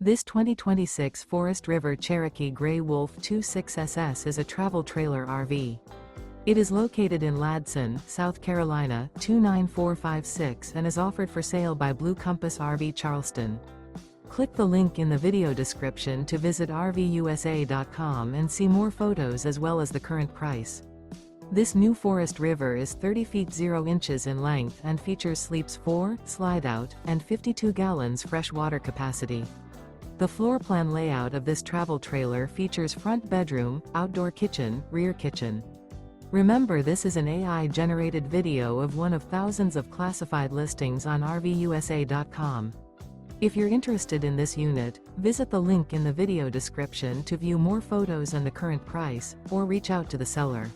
This 2026 Forest River Cherokee Grey Wolf 26SS is a travel trailer RV. It is located in Ladson, South Carolina, 29456 and is offered for sale by Blue Compass RV Charleston. Click the link in the video description to visit RVUSA.com and see more photos as well as the current price. This new Forest River is 30 feet 0 inches in length and features sleeps 4, Slideout, and 52 gallons fresh water capacity. The floor plan layout of this travel trailer features front bedroom, outdoor kitchen, rear kitchen. Remember, this is an AI-generated video of one of thousands of classified listings on RVUSA.com. If you're interested in this unit, visit the link in the video description to view more photos and the current price, or reach out to the seller.